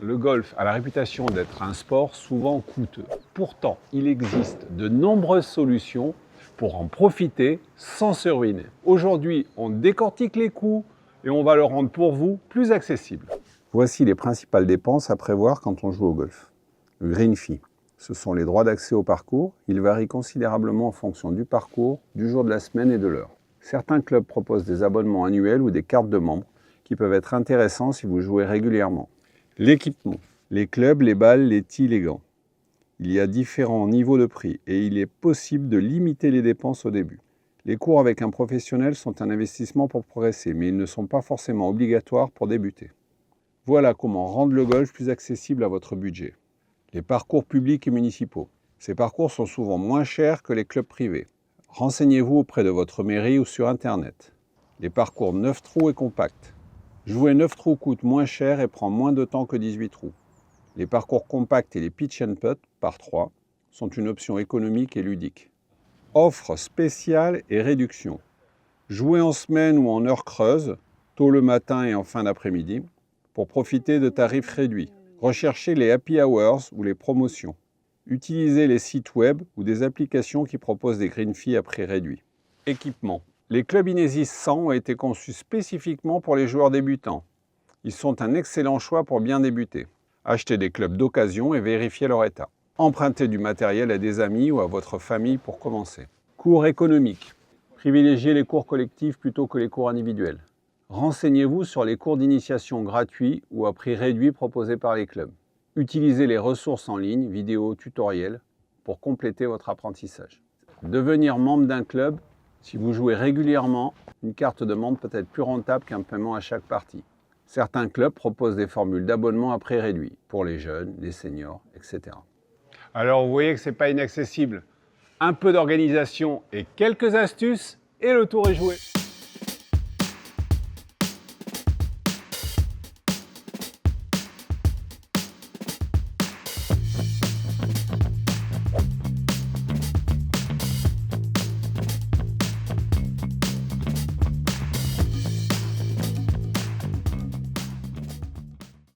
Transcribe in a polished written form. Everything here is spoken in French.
Le golf a la réputation d'être un sport souvent coûteux. Pourtant, il existe de nombreuses solutions pour en profiter sans se ruiner. Aujourd'hui, on décortique les coûts et on va le rendre pour vous plus accessible. Voici les principales dépenses à prévoir quand on joue au golf. Le green fee, ce sont les droits d'accès au parcours. Ils varient considérablement en fonction du parcours, du jour de la semaine et de l'heure. Certains clubs proposent des abonnements annuels ou des cartes de membres qui peuvent être intéressants si vous jouez régulièrement. L'équipement, les clubs, les balles, les tees, les gants. Il y a différents niveaux de prix et il est possible de limiter les dépenses au début. Les cours avec un professionnel sont un investissement pour progresser, mais ils ne sont pas forcément obligatoires pour débuter. Voilà comment rendre le golf plus accessible à votre budget. Les parcours publics et municipaux. Ces parcours sont souvent moins chers que les clubs privés. Renseignez-vous auprès de votre mairie ou sur Internet. Les parcours 9 trous et compacts. Jouer 9 trous coûte moins cher et prend moins de temps que 18 trous. Les parcours compacts et les pitch and putt par 3 sont une option économique et ludique. Offres spéciales et réductions. Jouer en semaine ou en heure creuse, tôt le matin et en fin d'après-midi, pour profiter de tarifs réduits. Recherchez les happy hours ou les promotions. Utilisez les sites web ou des applications qui proposent des green fees à prix réduit. Équipement. Les clubs Inesis 100 ont été conçus spécifiquement pour les joueurs débutants. Ils sont un excellent choix pour bien débuter. Achetez des clubs d'occasion et vérifiez leur état. Empruntez du matériel à des amis ou à votre famille pour commencer. Cours économiques. Privilégiez les cours collectifs plutôt que les cours individuels. Renseignez-vous sur les cours d'initiation gratuits ou à prix réduit proposés par les clubs. Utilisez les ressources en ligne, vidéos, tutoriels, pour compléter votre apprentissage. Devenir membre d'un club, si vous jouez régulièrement, une carte de membre peut être plus rentable qu'un paiement à chaque partie. Certains clubs proposent des formules d'abonnement à prix réduit, pour les jeunes, les seniors, etc. Alors vous voyez que ce n'est pas inaccessible. Un peu d'organisation et quelques astuces, et le tour est joué.